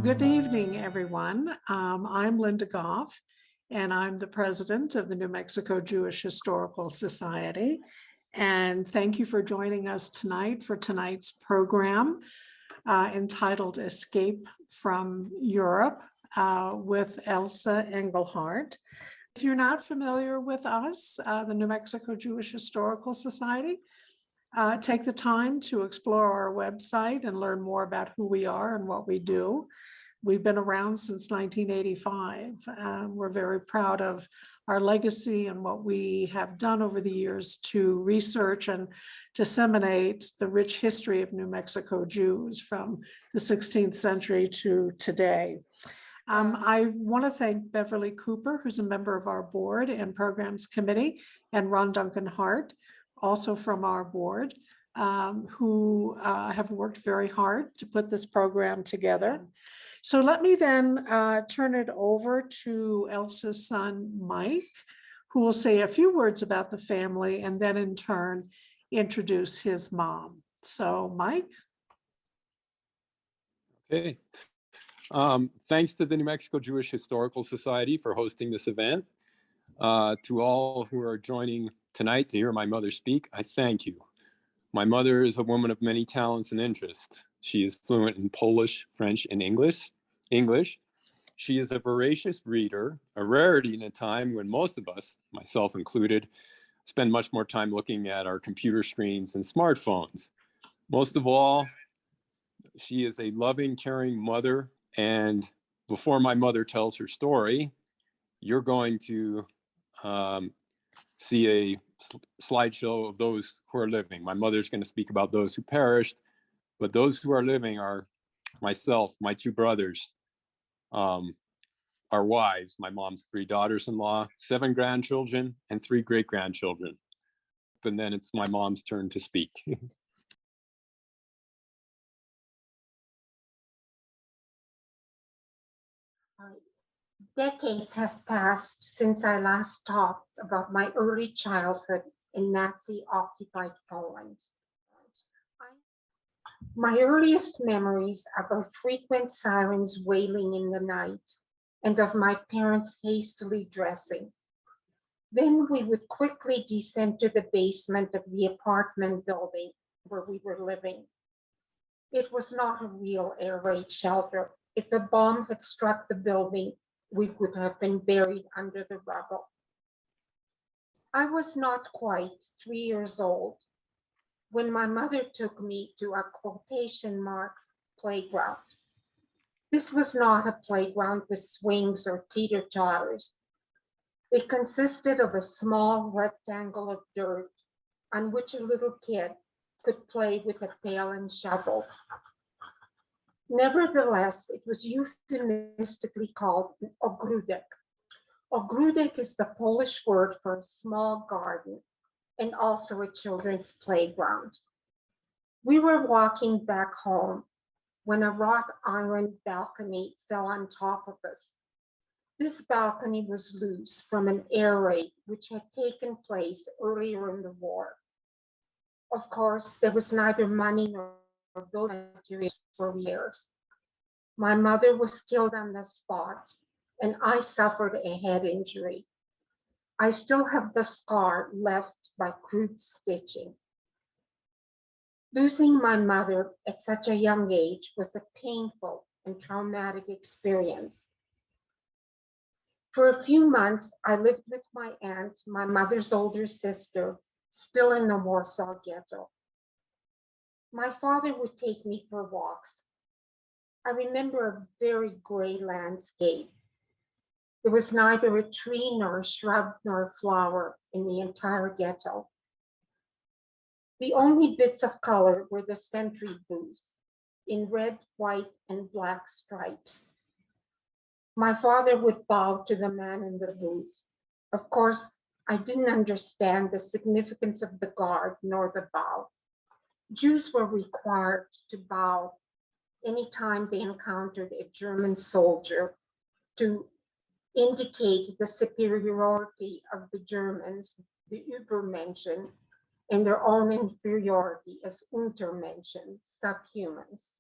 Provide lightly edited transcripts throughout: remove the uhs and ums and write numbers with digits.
Good evening, everyone. I'm Linda Goff, and I'm the president of the New Mexico Jewish Historical Society. And thank you for joining us tonight for tonight's program entitled Escape from Europe with Elsa Engelhardt. If you're not familiar with us, the New Mexico Jewish Historical Society, take the time to explore our website and learn more about who we are and what we do. We've been around since 1985. We're very proud of our legacy and what we have done over the years to research and disseminate the rich history of New Mexico Jews from the 16th century to today. I want to thank Beverly Cooper, who's a member of our board and programs committee, and Ron Duncan Hart, also from our board, who have worked very hard to put this program together. So let me then turn it over to Elsa's son, Mike, who will say a few words about the family and then in turn introduce his mom. So Mike. Okay. Thanks to the New Mexico Jewish Historical Society for hosting this event. To all who are joining tonight to hear my mother speak, I thank you. My mother is a woman of many talents and interests. She is fluent in Polish, French, and English. She is a voracious reader, a rarity in a time when most of us, myself included, spend much more time looking at our computer screens and smartphones. Most of all, she is a loving, caring mother. And before my mother tells her story, you're going to see a slideshow of those who are living. My mother's going to speak about those who perished, but those who are living are myself, my two brothers, our wives, my mom's 3 daughters-in-law, 7 grandchildren, and 3 great-grandchildren. And then it's my mom's turn to speak. Decades have passed since I last talked about my early childhood in Nazi-occupied Poland. My earliest memories are of frequent sirens wailing in the night and of my parents hastily dressing. Then we would quickly descend to the basement of the apartment building where we were living. It was not a real air raid shelter. If a bomb had struck the building, we would have been buried under the rubble. I was not quite 3 years old when my mother took me to a quotation mark playground. This was not a playground with swings or teeter-totters. It consisted of a small rectangle of dirt on which a little kid could play with a pail and shovel. Nevertheless, it was euphemistically called an ogródek. Ogródek is the Polish word for a small garden and also a children's playground. We were walking back home when a wrought iron balcony fell on top of us. This balcony was loose from an air raid which had taken place earlier in the war. Of course, there was neither money nor building materials for repairs. My mother was killed on the spot, and I suffered a head injury. I still have the scar left by crude stitching. Losing my mother at such a young age was a painful and traumatic experience. For a few months, I lived with my aunt, my mother's older sister, still in the Warsaw Ghetto. My father would take me for walks. I remember a very gray landscape. There was neither a tree nor a shrub nor a flower in the entire ghetto. The only bits of color were the sentry booths in red, white, and black stripes. My father would bow to the man in the booth. Of course, I didn't understand the significance of the guard nor the bow. Jews were required to bow anytime they encountered a German soldier to indicate the superiority of the Germans, the Übermenschen, and their own inferiority as Untermenschen, subhumans.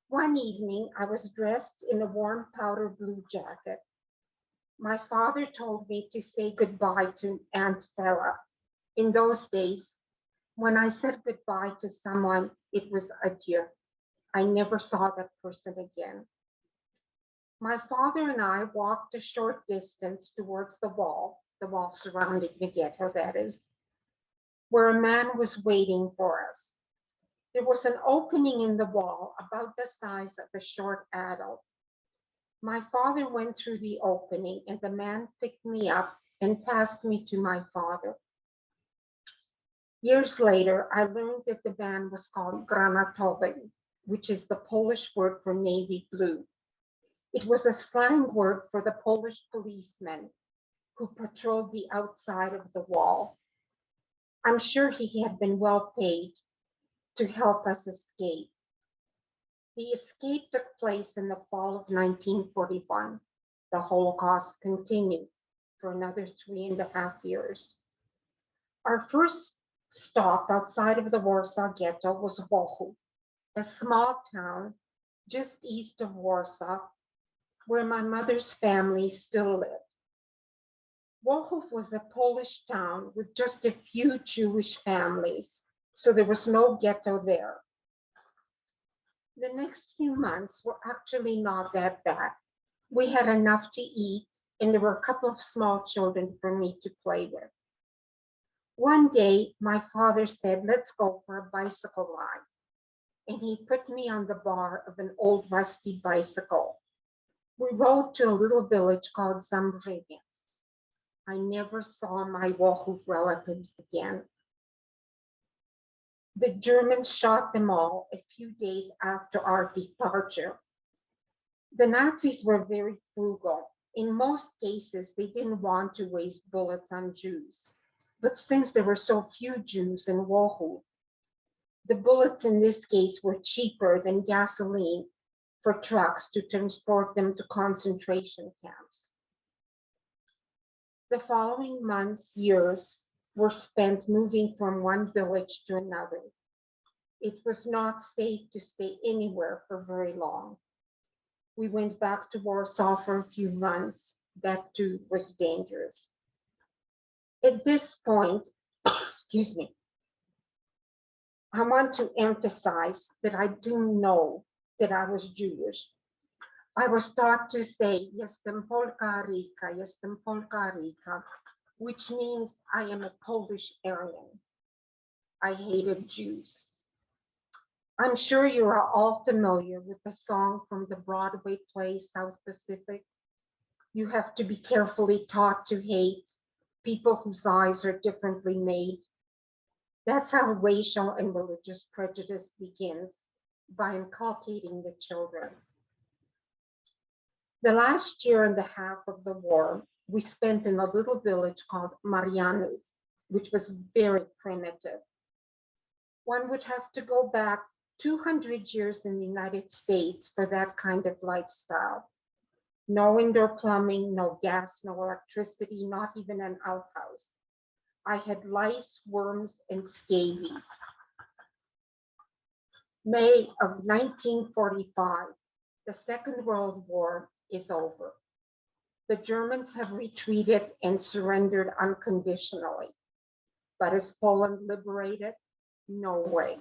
One evening, I was dressed in a warm powder blue jacket. My father told me to say goodbye to Aunt Fella. In those days, when I said goodbye to someone, it was adieu. I never saw that person again. My father and I walked a short distance towards the wall surrounding the ghetto, that is, where a man was waiting for us. There was an opening in the wall about the size of a short adult. My father went through the opening and the man picked me up and passed me to my father. Years later, I learned that the man was called granatowy, which is the Polish word for navy blue. It was a slang word for the Polish policemen who patrolled the outside of the wall. I'm sure he had been well paid to help us escape. The escape took place in the fall of 1941. The Holocaust continued for another 3.5 years. Our first stop outside of the Warsaw Ghetto was Wałchów, a small town just east of Warsaw, where my mother's family still lived. Wałchów was a Polish town with just a few Jewish families, so there was no ghetto there. The next few months were actually not that bad. We had enough to eat, and there were a couple of small children for me to play with. One day, my father said, let's go for a bicycle ride. And he put me on the bar of an old rusty bicycle. We rode to a little village called Zambrzyniec. I never saw my Wałchów relatives again. The Germans shot them all a few days after our departure. The Nazis were very frugal. In most cases, they didn't want to waste bullets on Jews. But since there were so few Jews in Wałchów, the bullets in this case were cheaper than gasoline for trucks to transport them to concentration camps. The following months, years, were spent moving from one village to another. It was not safe to stay anywhere for very long. We went back to Warsaw for a few months. That too was dangerous. At this point, excuse me, I want to emphasize that I didn't know that I was Jewish. I was taught to say, jestem Polka Rika, jestem Polka Rika, which means I am a Polish Aryan. I hated Jews. I'm sure you are all familiar with the song from the Broadway play South Pacific. You have to be carefully taught to hate people whose eyes are differently made. That's how racial and religious prejudice begins, by inculcating the children. The last year and a half of the war, we spent in a little village called Marianów, which was very primitive. One would have to go back 200 years in the United States for that kind of lifestyle. No indoor plumbing, no gas, no electricity, not even an outhouse. I had lice, worms, and scabies. May of 1945, the Second World War is over. The Germans have retreated and surrendered unconditionally. But is Poland liberated? No way.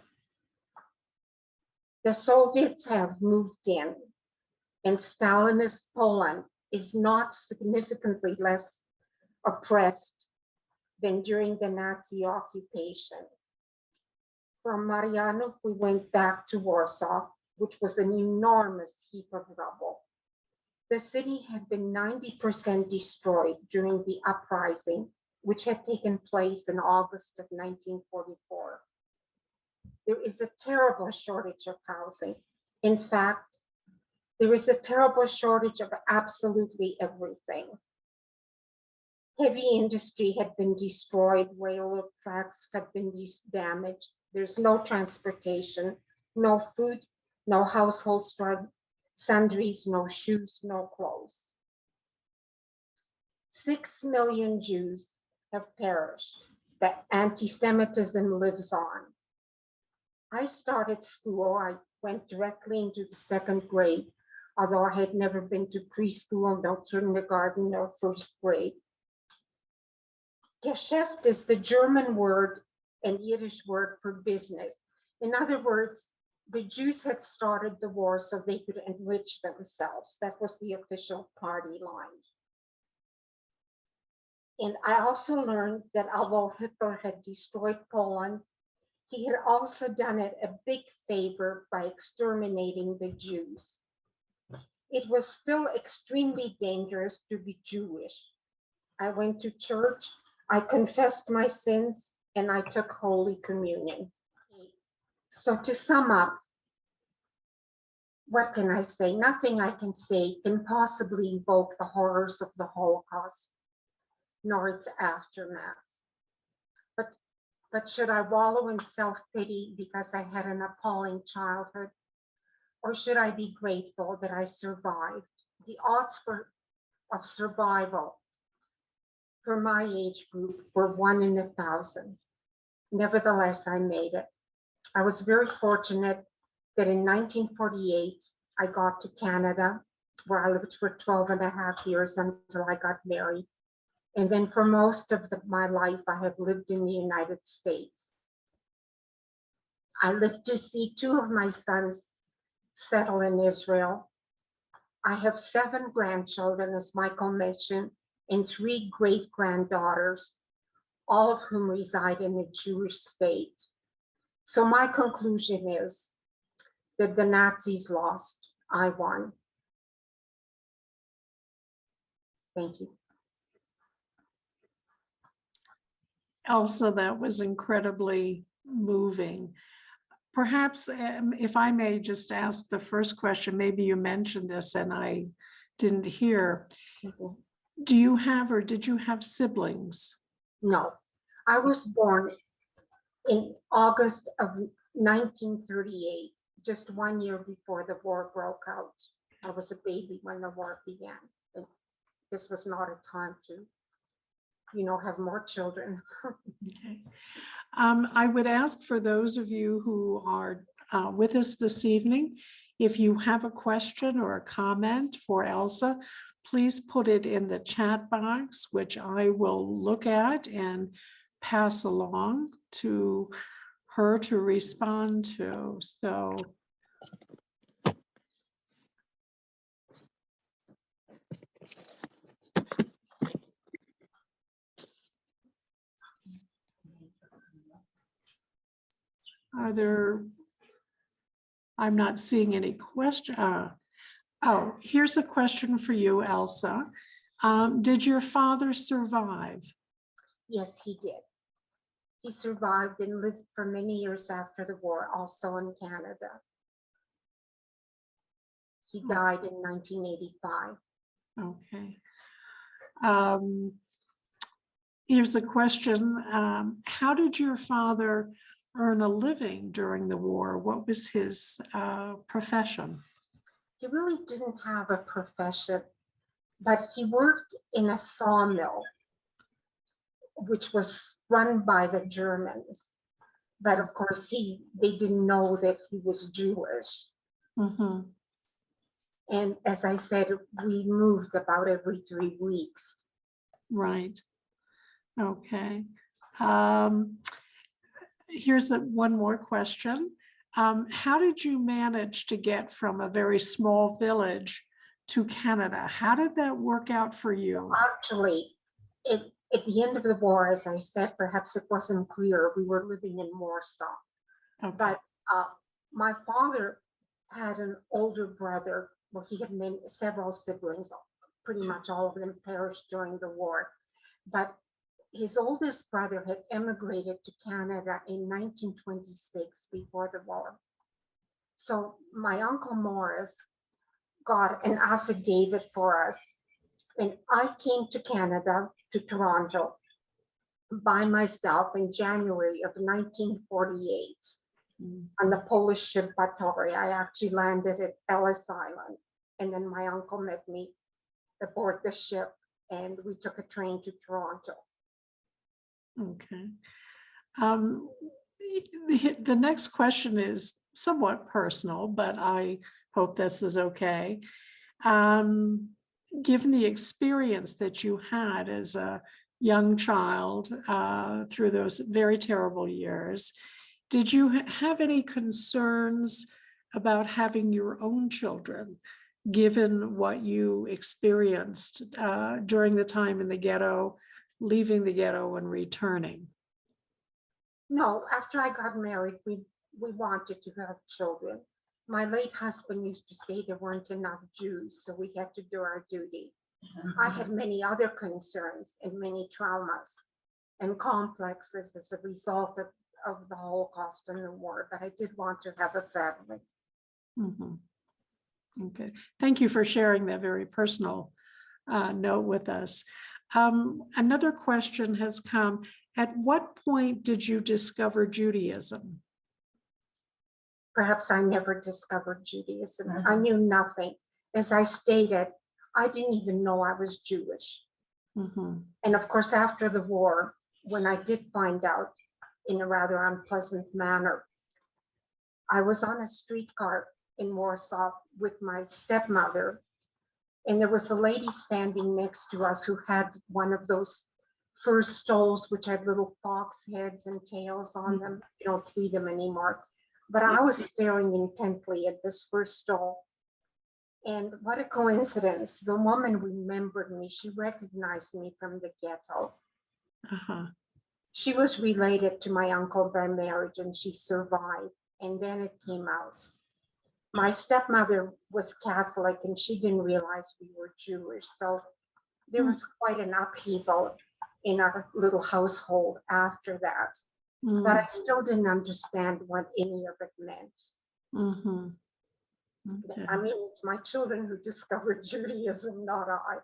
The Soviets have moved in, and Stalinist Poland is not significantly less oppressed than during the Nazi occupation. From Marianów, we went back to Warsaw, which was an enormous heap of rubble. The city had been 90% destroyed during the uprising, which had taken place in August of 1944. There is a terrible shortage of housing. In fact, there is a terrible shortage of absolutely everything. Heavy industry had been destroyed, railroad tracks had been damaged. There's no transportation, no food, no household sundries, no shoes, no clothes. 6 million Jews have perished. The anti-Semitism lives on. I started school, I went directly into the second grade, although I had never been to preschool, no kindergarten, or first grade. Geschäft is the German word and Yiddish word for business. In other words, the Jews had started the war so they could enrich themselves. That was the official party line. And I also learned that although Hitler had destroyed Poland, he had also done it a big favor by exterminating the Jews. It was still extremely dangerous to be Jewish. I went to church, I confessed my sins, and I took Holy Communion. So to sum up, what can I say? Nothing I can say can possibly evoke the horrors of the Holocaust, nor its aftermath. But should I wallow in self-pity because I had an appalling childhood? Or should I be grateful that I survived? The odds of survival for my age group were 1 in 1,000. Nevertheless, I made it. I was very fortunate that in 1948, I got to Canada, where I lived for 12 and a half years until I got married. And then for most of my life, I have lived in the United States. I lived to see 2 of my sons settle in Israel. I have 7 grandchildren, as Michael mentioned, and 3 great-granddaughters, all of whom reside in a Jewish state. So my conclusion is that the Nazis lost, I won. Thank you. Elsa, that was incredibly moving. Perhaps if I may just ask the first question, maybe you mentioned this and I didn't hear. Mhm. Do you have or did you have siblings? No, I was born in August of 1938, just 1 year before the war broke out. I was a baby when the war began. And this was not a time to, have more children. Okay. I would ask for those of you who are with us this evening, if you have a question or a comment for Elsa, please put it in the chat box, which I will look at and pass along to her to respond to. So I'm not seeing any question. Oh, here's a question for you, Elsa. Did your father survive? Yes, he did. He survived and lived for many years after the war, also in Canada. He died in 1985. Okay. Here's a question. How did your father earn a living during the war? What was his profession? He really didn't have a profession, but he worked in a sawmill, which was run by the Germans. But of course, they didn't know that he was Jewish. Mm-hmm. And as I said, we moved about every 3 weeks. Right. Okay. Here's one more question. How did you manage to get from a very small village to Canada? How did that work out for you? Actually, at the end of the war, as I said, perhaps it wasn't clear, we were living in Warsaw. Okay. But my father had an older brother. Well, he had several siblings, pretty much all of them perished during the war. But his oldest brother had emigrated to Canada in 1926 before the war. So my Uncle Morris got an affidavit for us. And I came to Canada, to Toronto, by myself in January of 1948 on the Polish ship Batory. I actually landed at Ellis Island. And then my uncle met me aboard the ship and we took a train to Toronto. Okay. The next question is somewhat personal, but I hope this is okay. Given the experience that you had as a young child through those very terrible years, did you have any concerns about having your own children, given what you experienced during the time in the ghetto, leaving the ghetto and returning? No, after I got married, we wanted to have children. My late husband used to say there weren't enough Jews, so we had to do our duty. I had many other concerns and many traumas and complexes as a result of the Holocaust and the war, but I did want to have a family. Mhm. Okay, thank you for sharing that very personal note with us. Another question has come. At what point did you discover Judaism? Perhaps I never discovered Judaism. I knew nothing. As I stated, I didn't even know I was Jewish. Mhm. And of course, after the war, when I did find out in a rather unpleasant manner, I was on a streetcar in Warsaw with my stepmother, and there was a lady standing next to us who had one of those fur stoles which had little fox heads and tails on them. You don't see them anymore. But I was staring intently at this fur stole. And what a coincidence. The woman remembered me. She recognized me from the ghetto. Uh-huh. She was related to my uncle by marriage, and she survived. And then it came out. My stepmother was Catholic, and she didn't realize we were Jewish. So there was quite an upheaval in our little household after that. But I still didn't understand what any of it meant. Mhm. Okay. I mean, it's my children who discovered Judaism, not I.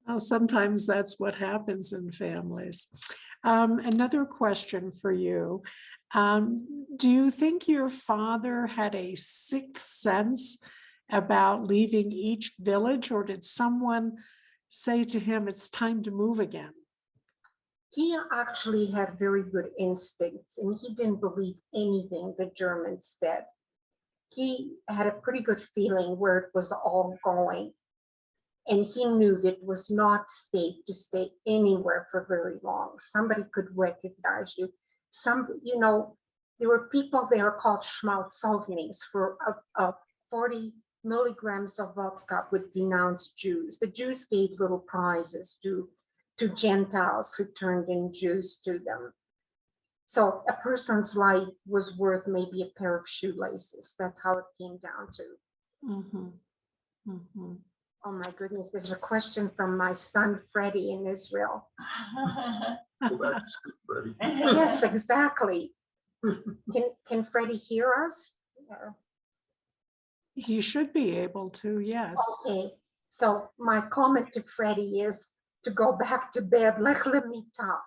Well, sometimes that's what happens in families. Another question for you. Do you think your father had a sixth sense about leaving each village, or did someone say to him, it's time to move again? He actually had very good instincts, and he didn't believe anything the Germans said. He had a pretty good feeling where it was all going. And he knew that it was not safe to stay anywhere for very long. Somebody could recognize you. There were people there called schmaltzovniks for 40 milligrams of vodka would denounce Jews. The Jews gave little prizes to Gentiles who turned in Jews to them. So a person's life was worth maybe a pair of shoelaces. That's how it came down to. Mhm. Mhm. Oh my goodness, there's a question from my son Freddie in Israel. Yes, exactly. Can Freddie hear us? He should be able to, yes. Okay, so my comment to Freddie is to go back to bed, lech lemita.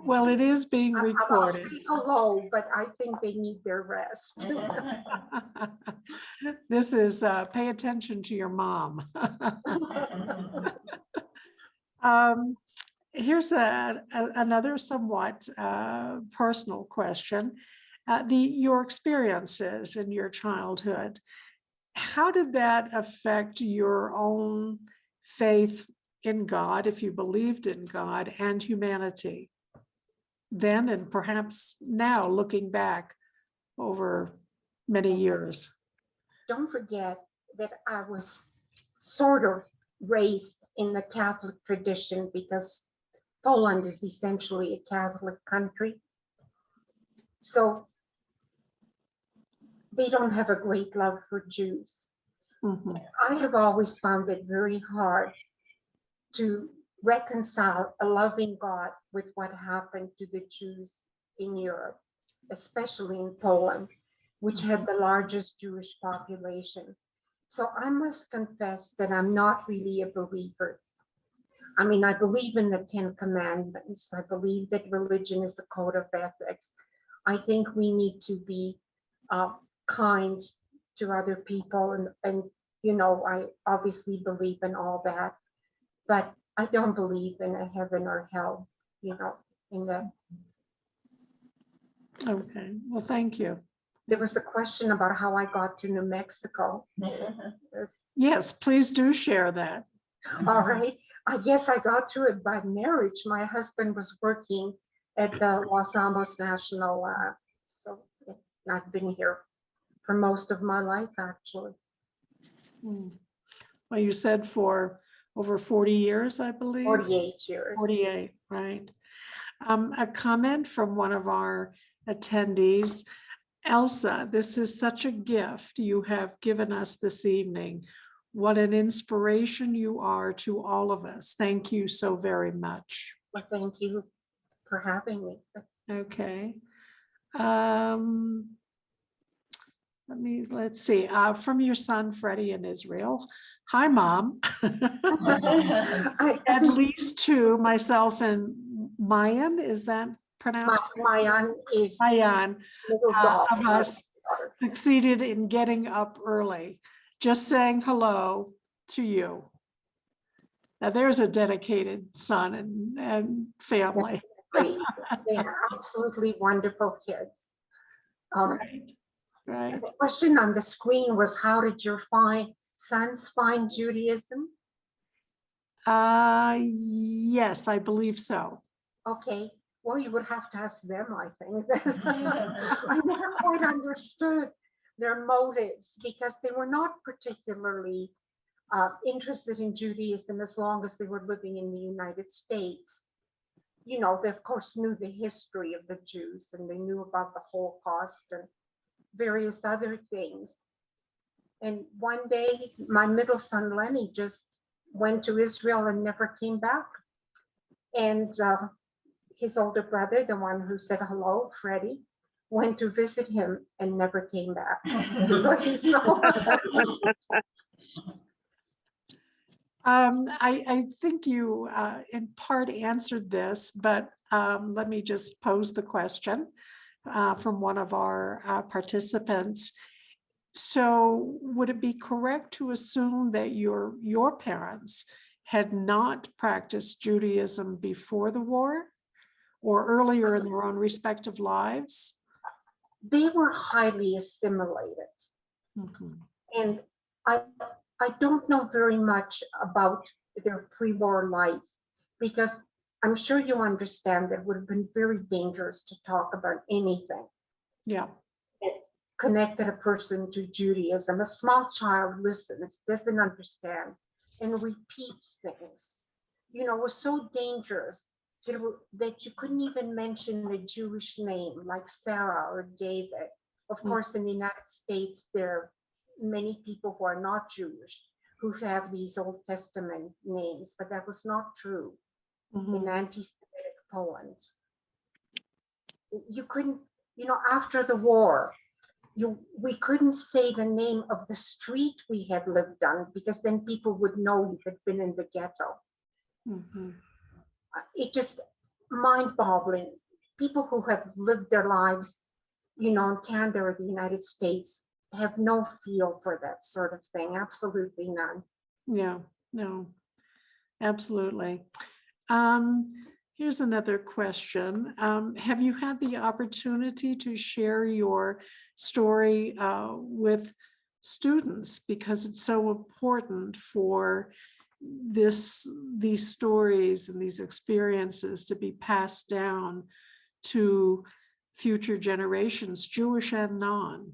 Well, it is being I'll recorded. say hello, but I think they need their rest. This is pay attention to your mom. Here's another somewhat personal question. Your experiences in your childhood, how did that affect your own faith in God, if you believed in God, and humanity? Then and perhaps now, looking back over many years. Don't forget that I was sort of raised in the Catholic tradition because Poland is essentially a Catholic country. So they don't have a great love for Jews. Mhm. I have always found it very hard to reconcile a loving God with what happened to the Jews in Europe, especially in Poland, which had the largest Jewish population. So I must confess that I'm not really a believer. I mean, I believe in the Ten Commandments. I believe that religion is a code of ethics. I think we need to be kind to other people, and I obviously believe in all that, but I don't believe in a heaven or hell. in the, Okay, well, thank you. there was a question about how I got to New Mexico. Yes. Yes, please do share that. All right. I guess I got to it by marriage. My husband was working at the Los Alamos National Lab. So I've been here for most of my life, actually. Hmm. Well, you said for over 40 years, I believe. 48 years. 48, right. A comment from one of our attendees. Elsa, this is such a gift you have given us this evening. What an inspiration you are to all of us. Thank you so very much. Well, thank you for having me. Okay. Let's see, from your son, Freddie in Israel. Hi, Mom. At least two, myself and Mayan, is that pronounced? Mayan is Mayan, little dog. of us succeeded in getting up early. Just saying hello to you. Now there's a dedicated son and family. They are absolutely wonderful kids. Right, right. The question on the screen was, how did your sons find Judaism? Yes, I believe so. Okay, well, you would have to ask them, I think. I never quite understood their motives because they were not particularly interested in Judaism as long as they were living in the United States. You know, they of course knew the history of the Jews and they knew about the Holocaust and various other things. And one day, my middle son, Lenny, just went to Israel and never came back. And his older brother, the one who said hello, Freddie, went to visit him and never came back. I think you in part answered this, but let me just pose the question from one of our participants. So would it be correct to assume that your parents had not practiced Judaism before the war or earlier in their own respective lives? They were highly assimilated. Mm-hmm. And I don't know very much about their pre-war life because I'm sure you understand that it would have been very dangerous to talk about anything. Yeah. That connected a person to Judaism. A small child listens, doesn't understand, and repeats things. You know, it was so dangerous that you couldn't even mention a Jewish name like Sarah or David. Of course, in the United States, there are many people who are not Jewish who have these Old Testament names, but that was not true in anti-Semitic Poland. You couldn't, you know, after the war, we couldn't say the name of the street we had lived on because then people would know you had been in the ghetto. Mm-hmm. It just mind-boggling. People who have lived their lives, you know, in Canada or the United States have no feel for that sort of thing. Absolutely none. Yeah, no, absolutely. Here's another question. Have you had the opportunity to share your story with students, because it's so important for these stories and these experiences to be passed down to future generations, Jewish and non?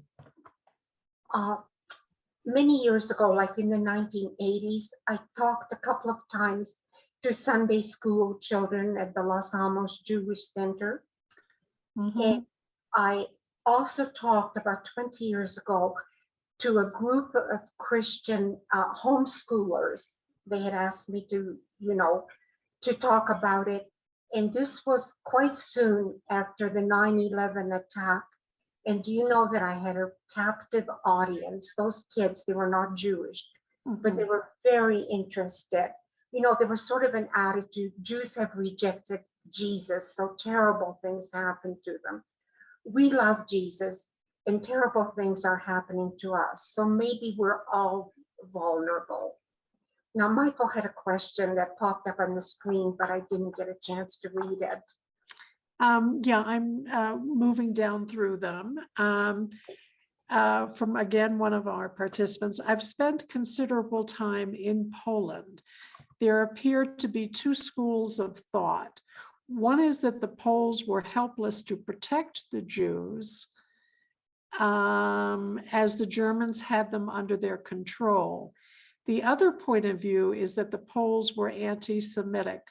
Many years ago, like in the 1980s, I talked a couple of times to Sunday school children at the Los Alamos Jewish Center. Mm-hmm. And I also talked about 20 years ago to a group of Christian homeschoolers. They had asked me to, you know, to talk about it. And this was quite soon after the 9/11 attack. And do you know that I had a captive audience? Those kids, they were not Jewish, but they were very interested. You know, there was sort of an attitude, Jews have rejected Jesus, so terrible things happen to them. We love Jesus, and terrible things are happening to us. So maybe we're all vulnerable. Now, Michael had a question that popped up on the screen, but I didn't get a chance to read it. Yeah, I'm moving down through them. From again, one of our participants, I've spent considerable time in Poland. There appear to be two schools of thought. One is that the Poles were helpless to protect the Jews, as the Germans had them under their control. The other point of view is that the Poles were anti-Semitic.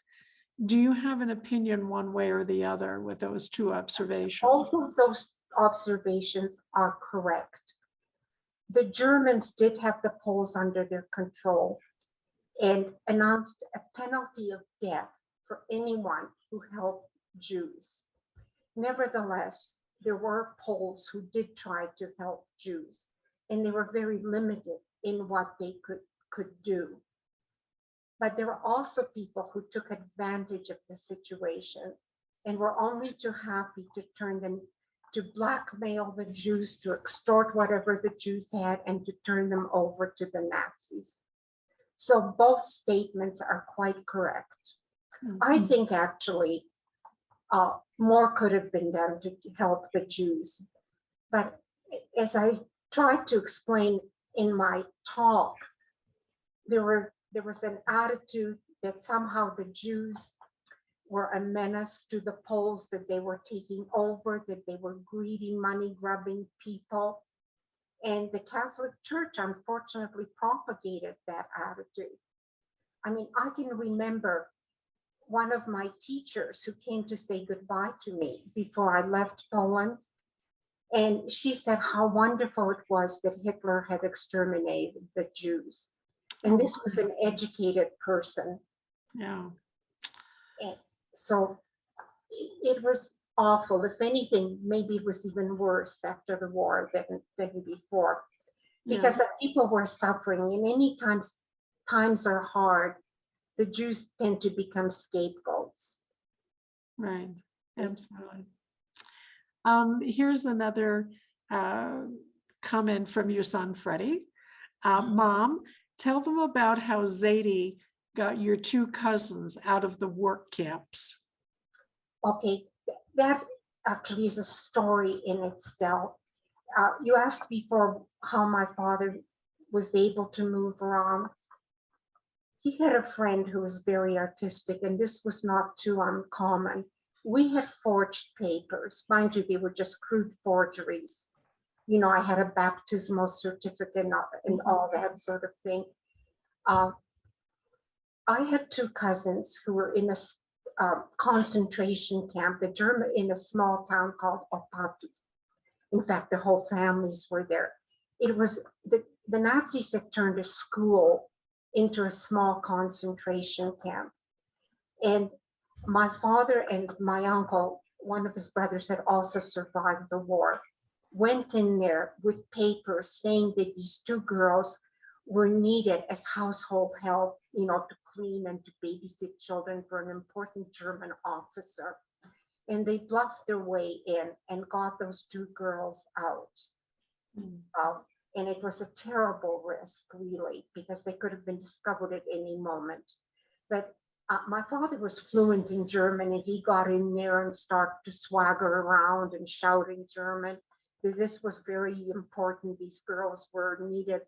Do you have an opinion one way or the other with those two observations? Both of those observations are correct. The Germans did have the Poles under their control and announced a penalty of death for anyone who helped Jews. Nevertheless, there were Poles who did try to help Jews, and they were very limited in what they could do. But there were also people who took advantage of the situation and were only too happy to turn them, to blackmail the Jews, to extort whatever the Jews had, and to turn them over to the Nazis. So both statements are quite correct. I think actually more could have been done to help the Jews. But as I tried to explain in my talk, there was an attitude that somehow the Jews were a menace to the Poles, that they were taking over, that they were greedy, money-grubbing people. And the Catholic Church, unfortunately, propagated that attitude. I mean, I can remember one of my teachers who came to say goodbye to me before I left Poland. And she said how wonderful it was that Hitler had exterminated the Jews. And this was an educated person. Yeah. And so it was awful. If anything, maybe it was even worse after the war than before, because the people were suffering. And any times are hard, the Jews tend to become scapegoats. Right, absolutely. Here's another comment from your son, Freddie. Mom, tell them about how Zadie got your two cousins out of the work camps. Okay, that actually is a story in itself. You asked before how my father was able to move around. He had a friend who was very artistic, and this was not too uncommon. We had forged papers. Mind you, they were just crude forgeries. You know, I had a baptismal certificate and all that sort of thing. I had two cousins who were in a concentration camp, in a small town called Opatów. In fact, the whole families were there. It was the Nazis had turned a school into a small concentration camp. And my father and my uncle, one of his brothers had also survived the war, went in there with papers saying that these two girls were needed as household help, you know, to clean and to babysit children for an important German officer. And they bluffed their way in and got those two girls out. And it was a terrible risk, really, because they could have been discovered at any moment. But my father was fluent in German, and he got in there and started to swagger around and shout in German. This was very important. These girls were needed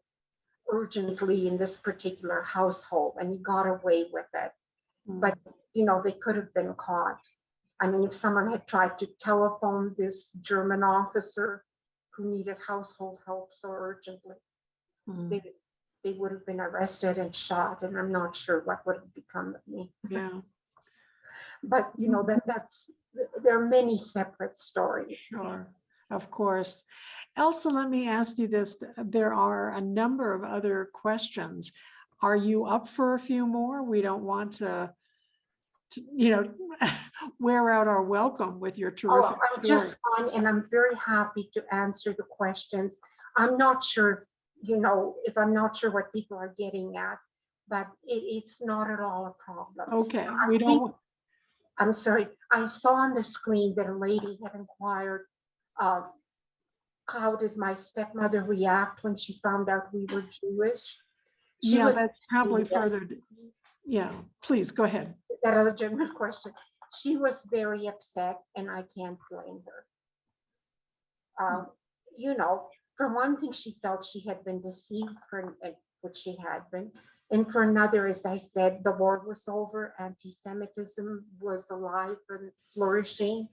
urgently in this particular household, and he got away with it. But, you know, they could have been caught. I mean, if someone had tried to telephone this German officer who needed household help so urgently, they would have been arrested and shot, and I'm not sure what would have become of me. Yeah. But, you know, there are many separate stories. Sure, of course. Elsa, let me ask you this. There are a number of other questions. Are you up for a few more? We don't want to you know, wear out our welcome with your terrific. I'm just fine, and I'm very happy to answer the questions. I'm not sure, you know, if I'm not sure what people are getting at, but it's not at all a problem. Okay, we don't. I'm sorry. I saw on the screen that a lady had inquired, how did my stepmother react when she found out we were Jewish? Yeah, that's probably further. Yeah, please go ahead. That a legitimate question. she was very upset, and I can't blame her. You know, for one thing, she felt she had been deceived, which she had been. And for another, as I said, the war was over, anti-Semitism was alive and flourishing,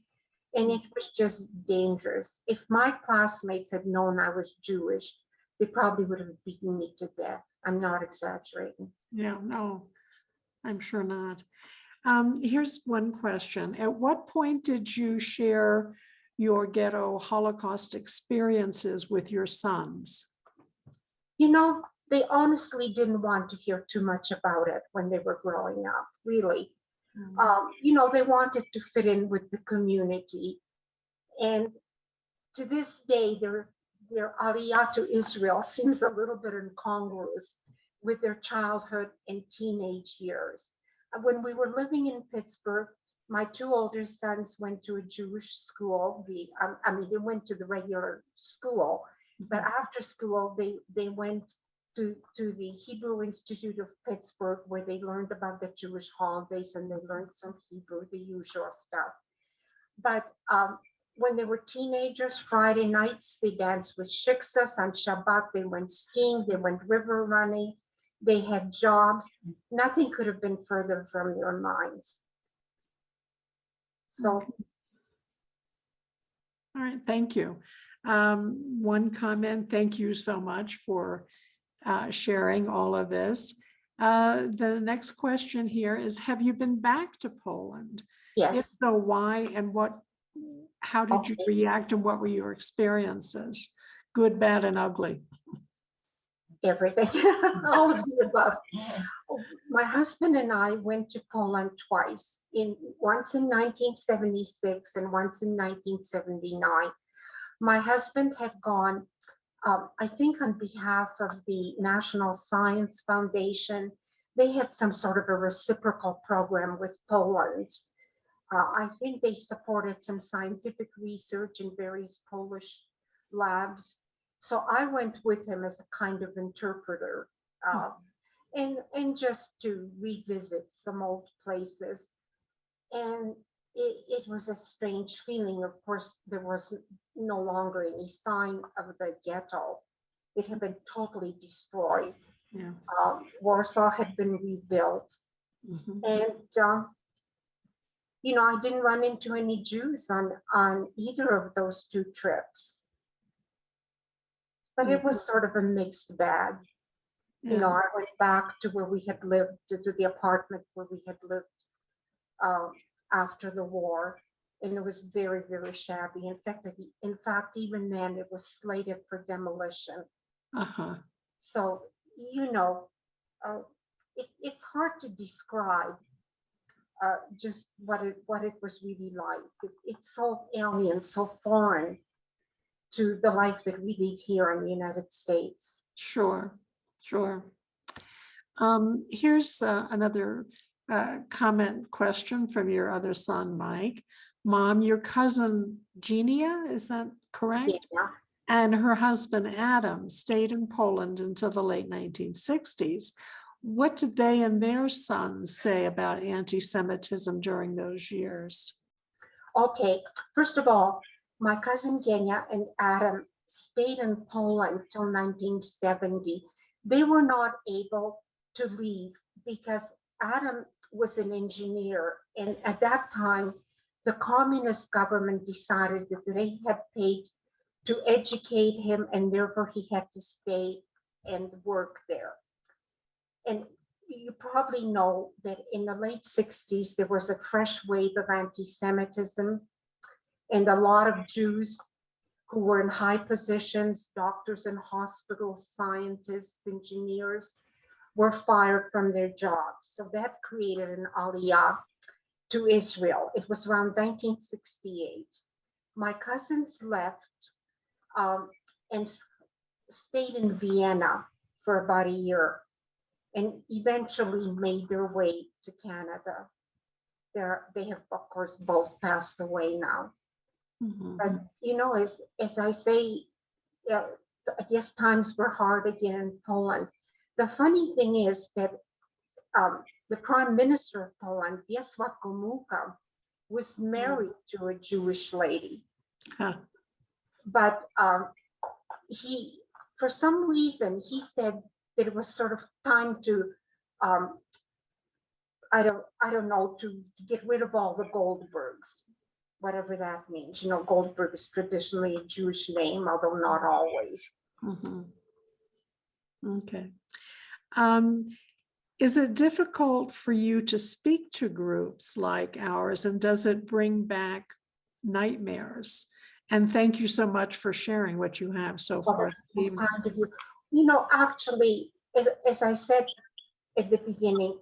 and it was just dangerous. If my classmates had known I was Jewish, they probably would have beaten me to death. I'm not exaggerating. Yeah, no, I'm sure not. Here's one question. At what point did you share your ghetto Holocaust experiences with your sons? You know, they honestly didn't want to hear too much about it when they were growing up, really. You know, they wanted to fit in with the community. And to this day, their aliyah to Israel seems a little bit incongruous with their childhood and teenage years. When we were living in Pittsburgh, my two older sons went to a Jewish school. I mean, they went to the regular school, but after school, they went to the Hebrew Institute of Pittsburgh, where they learned about the Jewish holidays and they learned some Hebrew, the usual stuff. But when they were teenagers, Friday nights, they danced with shiksas. On Shabbat, they went skiing, they went river running, they had jobs. Nothing could have been further from their minds. So. All right, thank you. One comment, thank you so much for sharing all of this. The next question here is, have you been back to Poland? Yes. If so, why and how did you react and what were your experiences? Good, bad, and ugly. Everything, all of the above. My husband and I went to Poland twice, once in 1976 and once in 1979. My husband had gone, I think on behalf of the National Science Foundation. They had some sort of a reciprocal program with Poland. I think they supported some scientific research in various Polish labs. So I went with him as a kind of interpreter, and just to revisit some old places. And it was a strange feeling. Of course, there was no longer any sign of the ghetto. It had been totally destroyed. Yeah. Warsaw had been rebuilt. And you know, I didn't run into any Jews on either of those two trips. But it was sort of a mixed bag. You know, I went back to where we had lived, to the apartment where we had lived after the war, and it was very, very shabby. In fact, even then, it was slated for demolition. So, you know, it's hard to describe just what it was really like. It's so alien, so foreign to the life that we lead here in the United States. Sure. Here's another comment question from your other son, Mike. Mom, your cousin Genia, is that correct? Yeah. And her husband Adam stayed in Poland until the late 1960s. What did they and their sons say about anti-Semitism during those years? Okay, first of all, my cousin Genia and Adam stayed in Poland till 1970. They were not able to leave because Adam was an engineer, and at that time, the communist government decided that they had paid to educate him, and therefore he had to stay and work there. And you probably know that in the late 60s, there was a fresh wave of anti-Semitism, and a lot of Jews who were in high positions, doctors in hospitals, scientists, engineers, were fired from their jobs. So that created an aliyah to Israel. It was around 1968. My cousins left and stayed in Vienna for about a year, and eventually made their way to Canada. They have, of course, both passed away now. But, you know, as I say, I guess times were hard again in Poland. The funny thing is that the Prime Minister of Poland, Wiesław Gomułka, was married to a Jewish lady, Huh. but he, for some reason, he said that it was sort of time to, I don't know, to get rid of all the Goldbergs, whatever that means. You know, Goldberg is traditionally a Jewish name, although not always. Mhm. Okay. Is it difficult for you to speak to groups like ours, and does it bring back nightmares? And thank you so much for sharing what you have so Well, far that's this evening. kind of you. You know, actually, as I said at the beginning,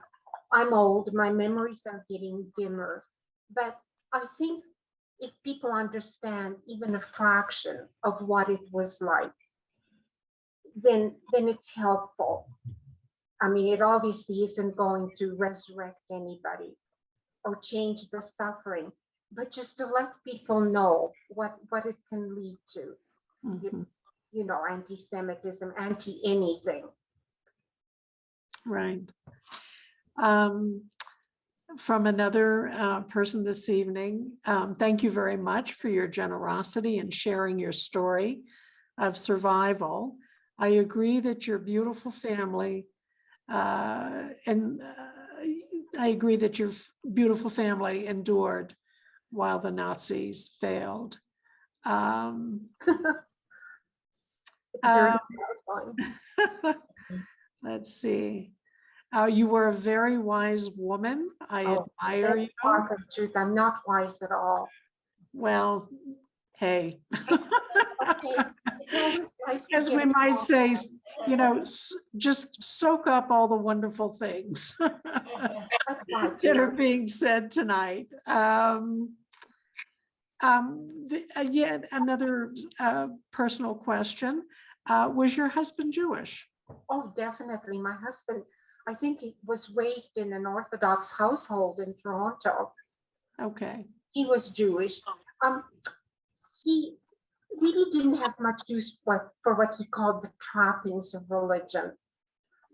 I'm old, my memories are getting dimmer. But I think if people understand even a fraction of what it was like, then it's helpful. I mean, it obviously isn't going to resurrect anybody or change the suffering, but just to let people know what it can lead to. Mhm. You know, anti-Semitism, anti-anything. Right. From another person this evening, thank you very much for your generosity and sharing your story of survival. I agree that your beautiful family, I agree that your beautiful family endured while the Nazis failed. It's very terrifying. Let's see. You were a very wise woman. I Oh, admire that's you. far from the truth. I'm not wise at all. Well, hey. Okay, it's always nice to As we get might along. say, you know, just soak up all the wonderful things I try that are to. being said tonight. Yet another personal question. Was your husband Jewish? Oh, definitely. My husband, I think he was raised in an Orthodox household in Toronto. Okay. He was Jewish. He really didn't have much use for what he called the trappings of religion,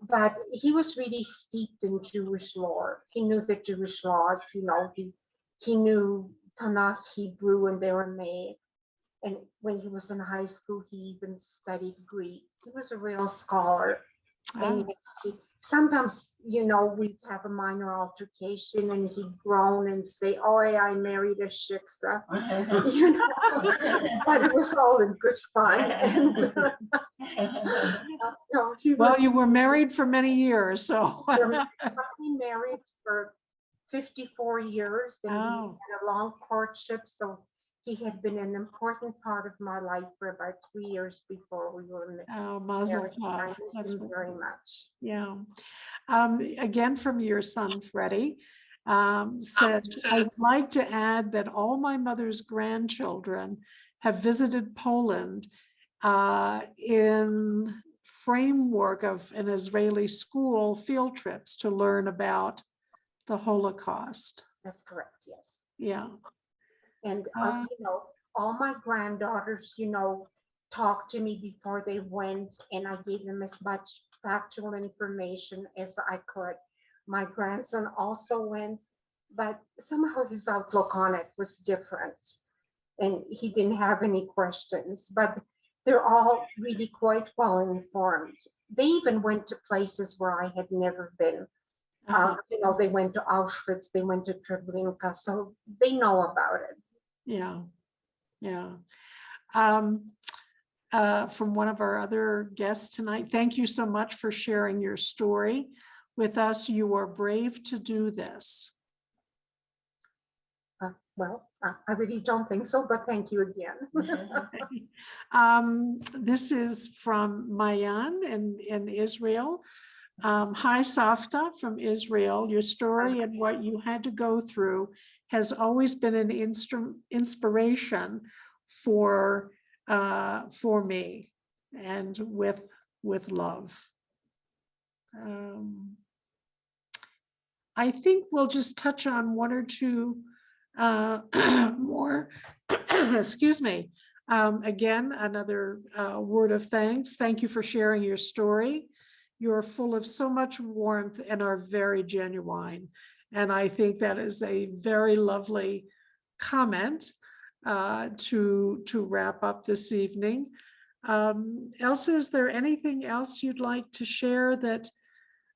but he was really steeped in Jewish lore. He knew the Jewish laws. You know, he knew Tanakh, Hebrew, and Aramaic. And when he was in high school, he even studied Greek. He was a real scholar. And Ah. sometimes, you know, we'd have a minor altercation and he'd groan and say, "Oh, I married a shiksa," you know, but it was all in good fun. And no, he Well, was you were married for many years, so. married for 54 years, and we Oh, had a long courtship. So he had been an important part of my life for about 3 years before we were oh, Mazel married. I tov. miss That's him very much. yeah. Again, from your son, Freddie, says, I would like to add that all my mother's grandchildren have visited Poland in framework of an Israeli school field trips to learn about the Holocaust. That's correct, yes. Yeah. And, Uh, you know, all my granddaughters, you know, talked to me before they went, and I gave them as much factual information as I could. My grandson also went, but somehow his outlook on it was different, and he didn't have any questions. But they're all really quite well informed. They even went to places where I had never been. You know, they went to Auschwitz, they went to Treblinka, so they know about it. Yeah, yeah. From one of our other guests tonight, thank you so much for sharing your story with us. You are brave to do this. Well, I really don't think so, but thank you again. This is from Mayan in Israel. Hi, Safta from Israel. Your story and what you had to go through has always been an inspiration for me, and with love. I think we'll just touch on one or two more. Excuse me. Again, another word of thanks. Thank you for sharing your story. You're full of so much warmth and are very genuine. And I think that is a very lovely comment to wrap up this evening. Elsa, is there anything else you'd like to share that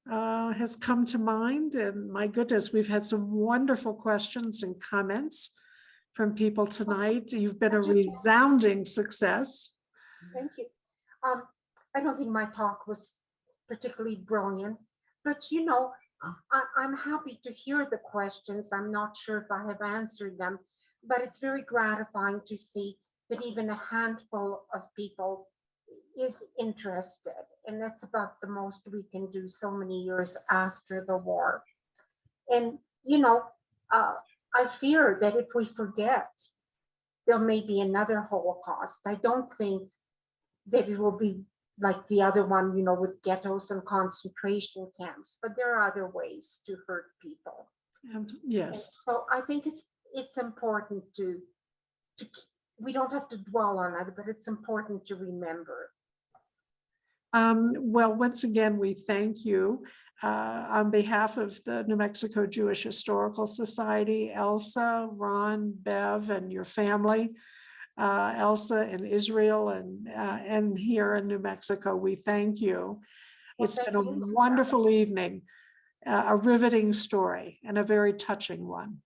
has come to mind? And my goodness, we've had some wonderful questions and comments from people tonight. You've been a resounding success. Thank you. I don't think my talk was particularly brilliant, but you know, I'm happy to hear the questions. I'm not sure if I have answered them, but it's very gratifying to see that even a handful of people is interested. And that's about the most we can do so many years after the war. And, you know, I fear that if we forget, there may be another Holocaust. I don't think that it will be like the other one, you know, with ghettos and concentration camps, but there are other ways to hurt people. Yes. And so I think it's important to we don't have to dwell on it, but it's important to remember. Well, once again, we thank you on behalf of the New Mexico Jewish Historical Society, Elsa, Ron, Bev, and your family. Elsa in Israel and here in New Mexico, we thank you. Well, It's been thank a you. wonderful evening, a riveting story, and a very touching one.